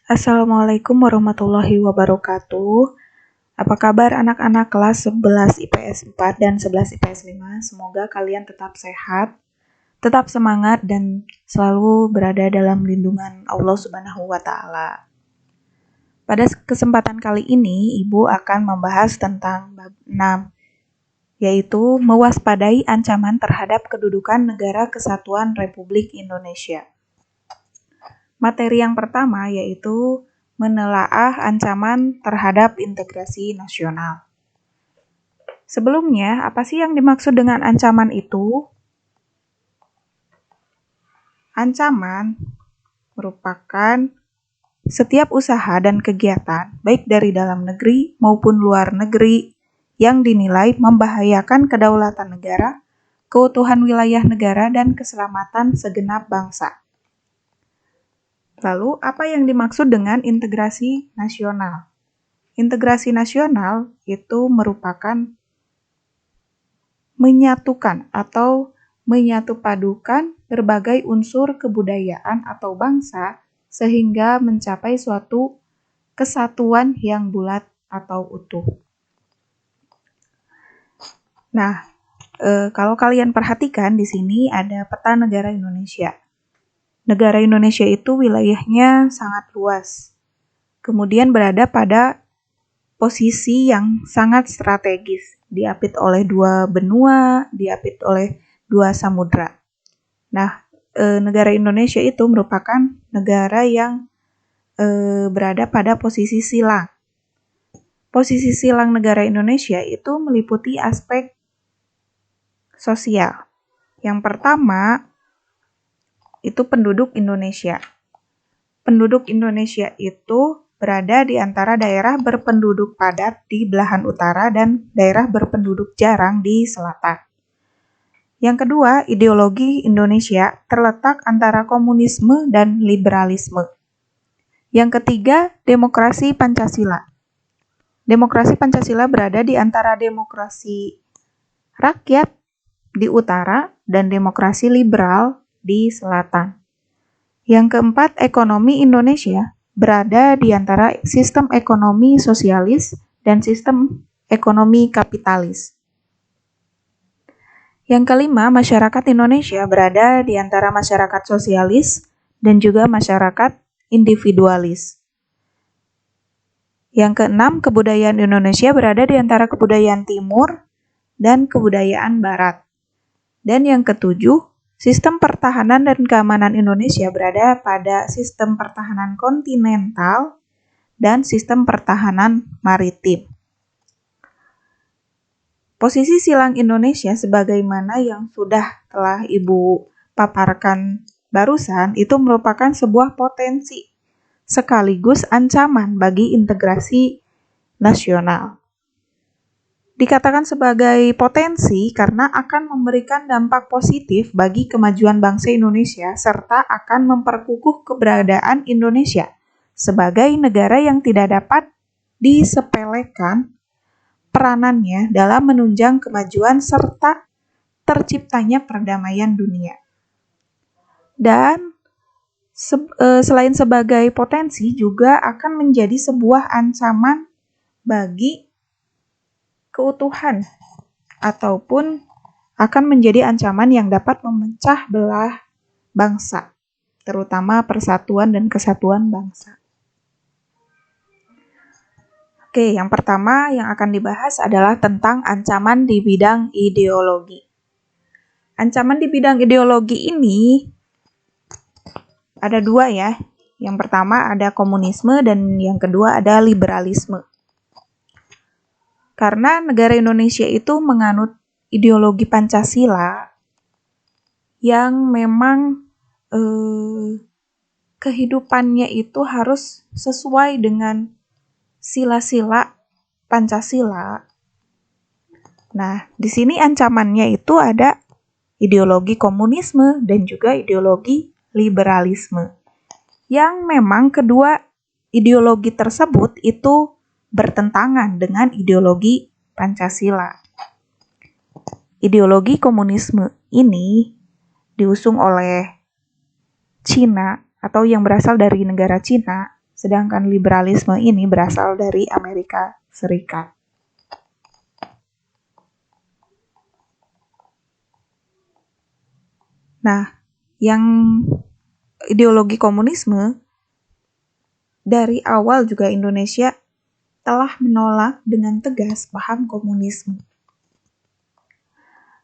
Assalamualaikum warahmatullahi wabarakatuh. Apa kabar anak-anak kelas 11 IPS 4 dan 11 IPS 5? Semoga kalian tetap sehat, tetap semangat, dan selalu berada dalam lindungan Allah Subhanahu wa Ta'ala. Pada kesempatan kali ini, Ibu akan membahas tentang bab 6, yaitu mewaspadai ancaman terhadap kedudukan Negara Kesatuan Republik Indonesia. Materi yang pertama yaitu menelaah ancaman terhadap integrasi nasional. Sebelumnya, apa sih yang dimaksud dengan ancaman itu? Ancaman merupakan setiap usaha dan kegiatan, baik dari dalam negeri maupun luar negeri, yang dinilai membahayakan kedaulatan negara, keutuhan wilayah negara, dan keselamatan segenap bangsa. Lalu, apa yang dimaksud dengan integrasi nasional? Integrasi nasional itu merupakan menyatukan atau menyatupadukan berbagai unsur kebudayaan atau bangsa sehingga mencapai suatu kesatuan yang bulat atau utuh. Nah, kalau kalian perhatikan di sini ada peta negara Indonesia. Negara Indonesia itu wilayahnya sangat luas, kemudian berada pada posisi yang sangat strategis, diapit oleh dua benua, diapit oleh dua samudra. Nah, negara Indonesia itu merupakan negara yang berada pada posisi silang. Posisi silang negara Indonesia itu meliputi aspek sosial. Yang pertama, itu penduduk Indonesia. Penduduk Indonesia itu berada di antara daerah berpenduduk padat di belahan utara dan daerah berpenduduk jarang di selatan. Yang kedua, ideologi Indonesia terletak antara komunisme dan liberalisme. Yang ketiga, demokrasi Pancasila. Demokrasi Pancasila berada di antara demokrasi rakyat di utara dan demokrasi liberal di selatan. Yang keempat, ekonomi Indonesia berada di antara sistem ekonomi sosialis dan sistem ekonomi kapitalis. Yang kelima, masyarakat Indonesia berada di antara masyarakat sosialis dan juga masyarakat individualis. Yang keenam, kebudayaan Indonesia berada di antara kebudayaan timur dan kebudayaan barat. Dan yang ketujuh, sistem pertahanan dan keamanan Indonesia berada pada sistem pertahanan kontinental dan sistem pertahanan maritim. Posisi silang Indonesia sebagaimana yang telah Ibu paparkan barusan itu merupakan sebuah potensi sekaligus ancaman bagi integrasi nasional. Dikatakan sebagai potensi karena akan memberikan dampak positif bagi kemajuan bangsa Indonesia serta akan memperkukuh keberadaan Indonesia sebagai negara yang tidak dapat disepelekan peranannya dalam menunjang kemajuan serta terciptanya perdamaian dunia. Dan selain sebagai potensi juga akan menjadi sebuah ancaman bagi keutuhan ataupun akan menjadi ancaman yang dapat memecah belah bangsa, terutama persatuan dan kesatuan bangsa. Oke, yang pertama yang akan dibahas adalah tentang ancaman di bidang ideologi. Ancaman di bidang ideologi ini ada dua ya. Yang pertama ada komunisme dan yang kedua ada liberalisme. Karena negara Indonesia itu menganut ideologi Pancasila yang memang kehidupannya itu harus sesuai dengan sila-sila Pancasila. Nah, di sini ancamannya itu ada ideologi komunisme dan juga ideologi liberalisme. Yang memang kedua ideologi tersebut itu bertentangan dengan ideologi Pancasila. Ideologi komunisme ini diusung oleh Cina atau yang berasal dari negara Cina, sedangkan liberalisme ini berasal dari Amerika Serikat. Nah, yang ideologi komunisme dari awal juga Indonesia telah menolak dengan tegas paham komunisme.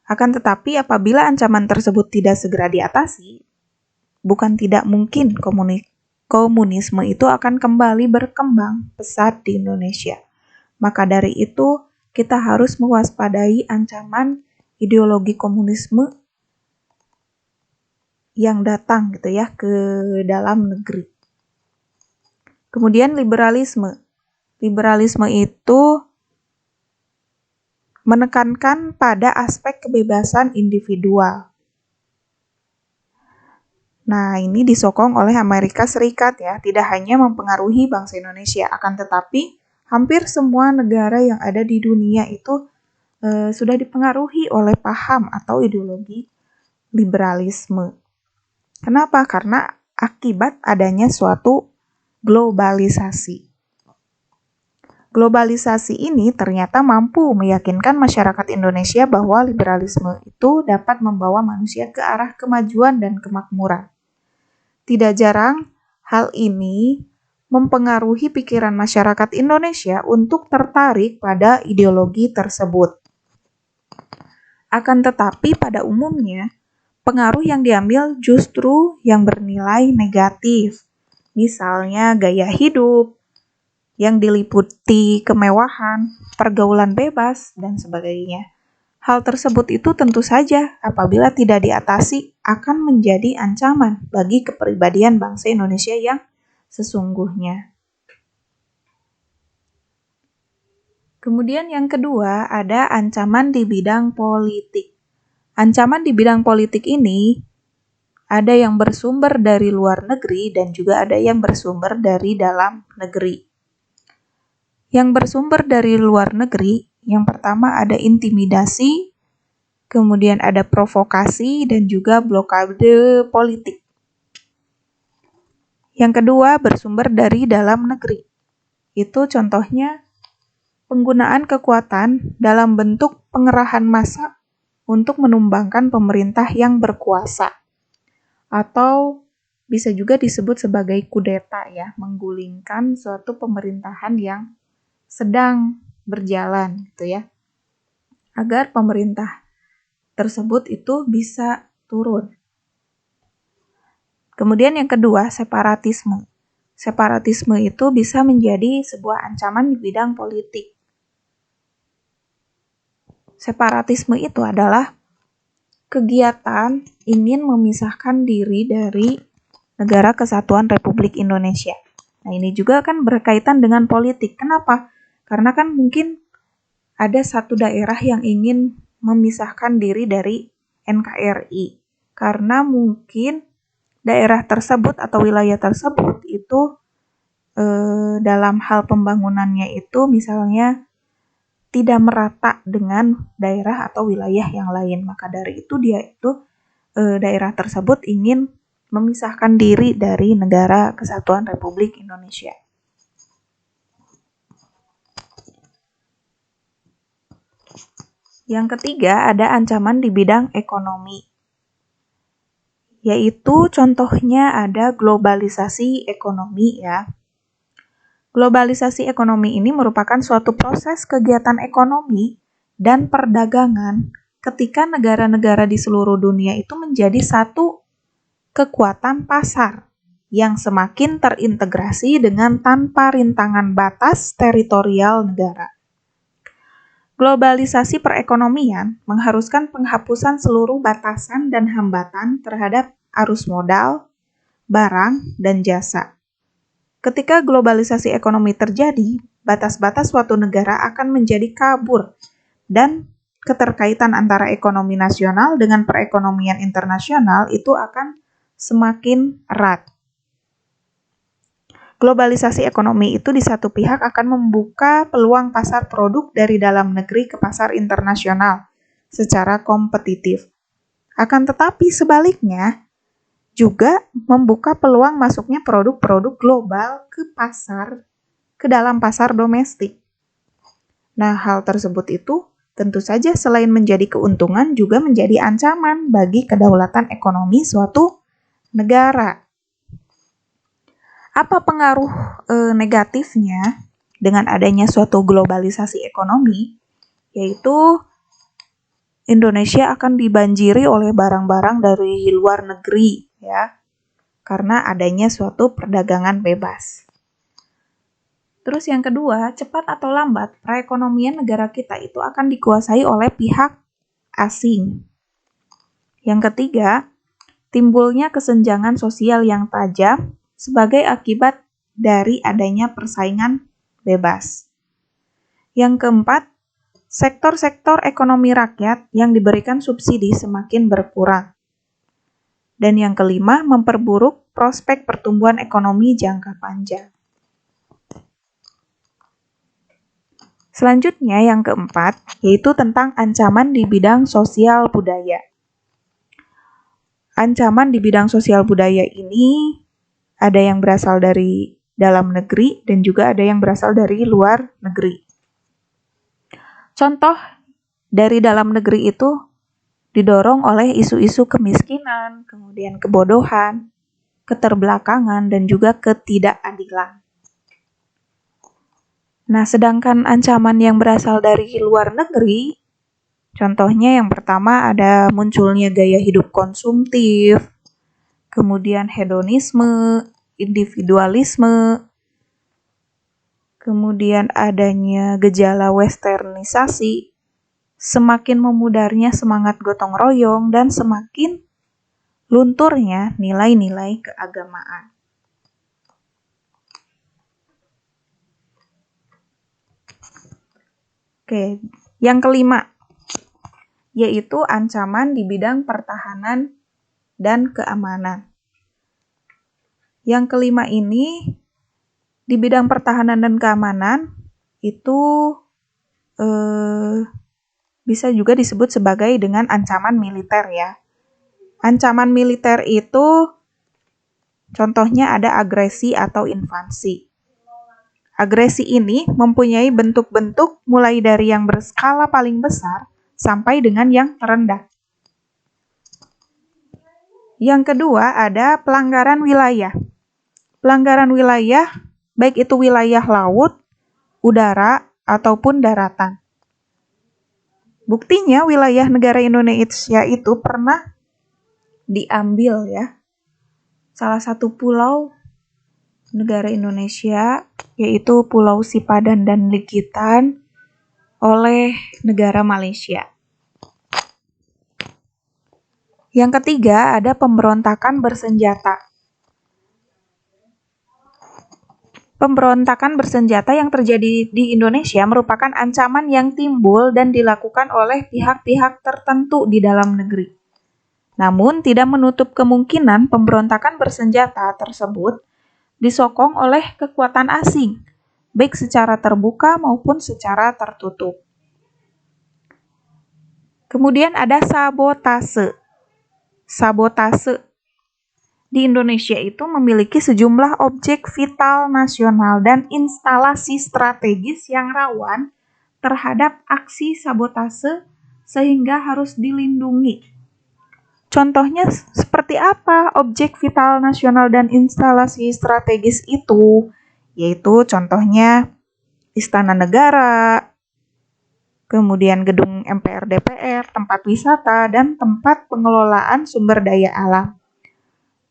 Akan tetapi apabila ancaman tersebut tidak segera diatasi, bukan tidak mungkin komunisme itu akan kembali berkembang pesat di Indonesia. Maka dari itu, kita harus mewaspadai ancaman ideologi komunisme yang datang gitu ya ke dalam negeri. Kemudian liberalisme. Liberalisme itu menekankan pada aspek kebebasan individual. Nah, ini disokong oleh Amerika Serikat ya, tidak hanya mempengaruhi bangsa Indonesia, akan tetapi hampir semua negara yang ada di dunia itu sudah dipengaruhi oleh paham atau ideologi liberalisme. Kenapa? Karena akibat adanya suatu globalisasi. Globalisasi ini ternyata mampu meyakinkan masyarakat Indonesia bahwa liberalisme itu dapat membawa manusia ke arah kemajuan dan kemakmuran. Tidak jarang, hal ini mempengaruhi pikiran masyarakat Indonesia untuk tertarik pada ideologi tersebut. Akan tetapi pada umumnya, pengaruh yang diambil justru yang bernilai negatif. Misalnya gaya hidup yang diliputi kemewahan, pergaulan bebas, dan sebagainya. Hal tersebut itu tentu saja apabila tidak diatasi akan menjadi ancaman bagi kepribadian bangsa Indonesia yang sesungguhnya. Kemudian yang kedua ada ancaman di bidang politik. Ancaman di bidang politik ini ada yang bersumber dari luar negeri dan juga ada yang bersumber dari dalam negeri. Yang bersumber dari luar negeri, yang pertama ada intimidasi, kemudian ada provokasi dan juga blokade politik. Yang kedua bersumber dari dalam negeri. Itu contohnya penggunaan kekuatan dalam bentuk pengerahan massa untuk menumbangkan pemerintah yang berkuasa. Atau bisa juga disebut sebagai kudeta ya, menggulingkan suatu pemerintahan yang sedang berjalan gitu ya. Agar pemerintah tersebut itu bisa turun. Kemudian yang kedua, separatisme. Separatisme itu bisa menjadi sebuah ancaman di bidang politik. Separatisme itu adalah kegiatan ingin memisahkan diri dari Negara Kesatuan Republik Indonesia. Nah, ini juga kan berkaitan dengan politik. Kenapa? Karena kan mungkin ada satu daerah yang ingin memisahkan diri dari NKRI. Karena mungkin daerah tersebut atau wilayah tersebut itu dalam hal pembangunannya itu misalnya tidak merata dengan daerah atau wilayah yang lain. Maka dari itu daerah tersebut ingin memisahkan diri dari Negara Kesatuan Republik Indonesia. Yang ketiga ada ancaman di bidang ekonomi. Yaitu contohnya ada globalisasi ekonomi ya. Globalisasi ekonomi ini merupakan suatu proses kegiatan ekonomi dan perdagangan ketika negara-negara di seluruh dunia itu menjadi satu kekuatan pasar yang semakin terintegrasi dengan tanpa rintangan batas teritorial negara. Globalisasi perekonomian mengharuskan penghapusan seluruh batasan dan hambatan terhadap arus modal, barang, dan jasa. Ketika globalisasi ekonomi terjadi, batas-batas suatu negara akan menjadi kabur dan keterkaitan antara ekonomi nasional dengan perekonomian internasional itu akan semakin erat. Globalisasi ekonomi itu di satu pihak akan membuka peluang pasar produk dari dalam negeri ke pasar internasional secara kompetitif. Akan tetapi sebaliknya, juga membuka peluang masuknya produk-produk global ke dalam pasar domestik. Nah, hal tersebut itu tentu saja selain menjadi keuntungan juga menjadi ancaman bagi kedaulatan ekonomi suatu negara. Apa pengaruh negatifnya dengan adanya suatu globalisasi ekonomi? Yaitu Indonesia akan dibanjiri oleh barang-barang dari luar negeri, ya, karena adanya suatu perdagangan bebas. Terus yang kedua, cepat atau lambat, perekonomian negara kita itu akan dikuasai oleh pihak asing. Yang ketiga, timbulnya kesenjangan sosial yang tajam sebagai akibat dari adanya persaingan bebas. Yang keempat, sektor-sektor ekonomi rakyat yang diberikan subsidi semakin berkurang. Dan yang kelima, memperburuk prospek pertumbuhan ekonomi jangka panjang. Selanjutnya yang keempat, yaitu tentang ancaman di bidang sosial budaya. Ancaman di bidang sosial budaya ini ada yang berasal dari dalam negeri dan juga ada yang berasal dari luar negeri. Contoh dari dalam negeri itu didorong oleh isu-isu kemiskinan, kemudian kebodohan, keterbelakangan, dan juga ketidakadilan. Nah, sedangkan ancaman yang berasal dari luar negeri, contohnya yang pertama ada munculnya gaya hidup konsumtif, kemudian hedonisme, individualisme, kemudian adanya gejala westernisasi, semakin memudarnya semangat gotong royong, dan semakin lunturnya nilai-nilai keagamaan. Oke, yang kelima, yaitu ancaman di bidang pertahanan dan keamanan. Yang kelima ini, di bidang pertahanan dan keamanan, itu bisa juga disebut sebagai dengan ancaman militer ya. Ancaman militer itu contohnya ada agresi atau invasi. Agresi ini mempunyai bentuk-bentuk mulai dari yang berskala paling besar sampai dengan yang terendah. Yang kedua ada pelanggaran wilayah. Pelanggaran wilayah, baik itu wilayah laut, udara, ataupun daratan. Buktinya wilayah negara Indonesia itu pernah diambil ya. Salah satu pulau negara Indonesia yaitu Pulau Sipadan dan Likitan oleh negara Malaysia. Yang ketiga ada pemberontakan bersenjata. Pemberontakan bersenjata yang terjadi di Indonesia merupakan ancaman yang timbul dan dilakukan oleh pihak-pihak tertentu di dalam negeri. Namun, tidak menutup kemungkinan pemberontakan bersenjata tersebut disokong oleh kekuatan asing, baik secara terbuka maupun secara tertutup. Kemudian ada sabotase. Sabotase di Indonesia itu memiliki sejumlah objek vital nasional dan instalasi strategis yang rawan terhadap aksi sabotase sehingga harus dilindungi. Contohnya seperti apa objek vital nasional dan instalasi strategis itu? Yaitu contohnya Istana Negara, kemudian gedung MPR DPR, tempat wisata, dan tempat pengelolaan sumber daya alam.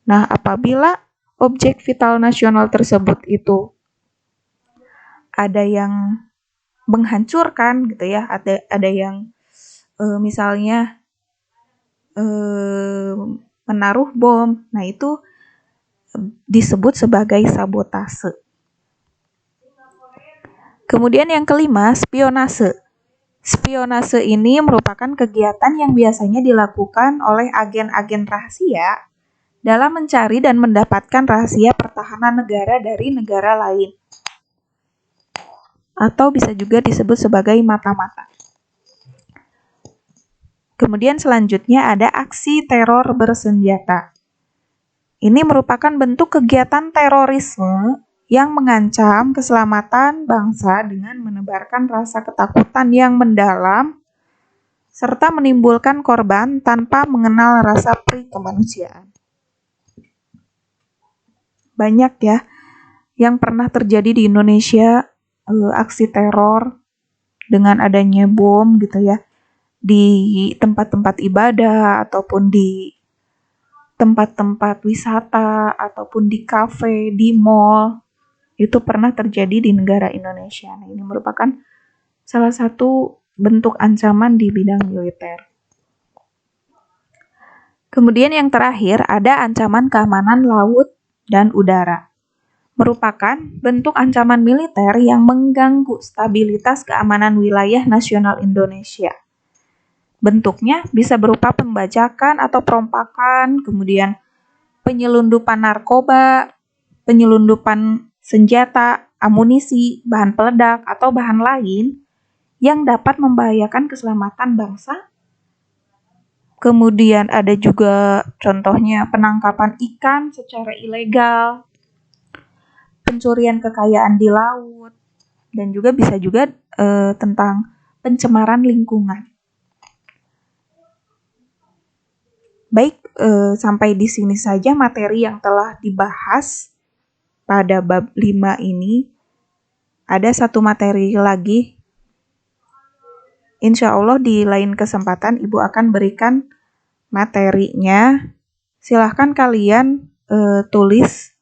Nah, apabila objek vital nasional tersebut itu ada yang menghancurkan gitu ya, ada yang misalnya menaruh bom, nah itu disebut sebagai sabotase. Kemudian yang kelima, spionase. Spionase ini merupakan kegiatan yang biasanya dilakukan oleh agen-agen rahasia dalam mencari dan mendapatkan rahasia pertahanan negara dari negara lain. Atau bisa juga disebut sebagai mata-mata. Kemudian selanjutnya ada aksi teror bersenjata. Ini merupakan bentuk kegiatan terorisme yang mengancam keselamatan bangsa dengan menebarkan rasa ketakutan yang mendalam serta menimbulkan korban tanpa mengenal rasa pri kemanusiaan. Banyak ya yang pernah terjadi di Indonesia, aksi teror dengan adanya bom gitu ya, di tempat-tempat ibadah ataupun di tempat-tempat wisata ataupun di kafe, di mall, itu pernah terjadi di negara Indonesia. Nah, ini merupakan salah satu bentuk ancaman di bidang militer. Kemudian yang terakhir ada ancaman keamanan laut dan udara. Merupakan bentuk ancaman militer yang mengganggu stabilitas keamanan wilayah nasional Indonesia. Bentuknya bisa berupa pembajakan atau perompakan, kemudian penyelundupan narkoba, penyelundupan senjata, amunisi, bahan peledak, atau bahan lain yang dapat membahayakan keselamatan bangsa. Kemudian ada juga contohnya penangkapan ikan secara ilegal, pencurian kekayaan di laut, dan juga bisa juga tentang pencemaran lingkungan. Baik, sampai di sini saja materi yang telah dibahas pada bab 5 ini. Ada satu materi lagi. Insya Allah di lain kesempatan Ibu akan berikan materinya. Silahkan kalian tulis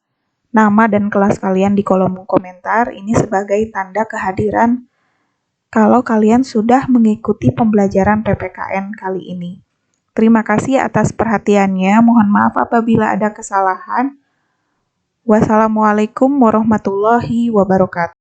nama dan kelas kalian di kolom komentar. Ini sebagai tanda kehadiran kalau kalian sudah mengikuti pembelajaran PPKN kali ini. Terima kasih atas perhatiannya. Mohon maaf apabila ada kesalahan. Wassalamualaikum warahmatullahi wabarakatuh.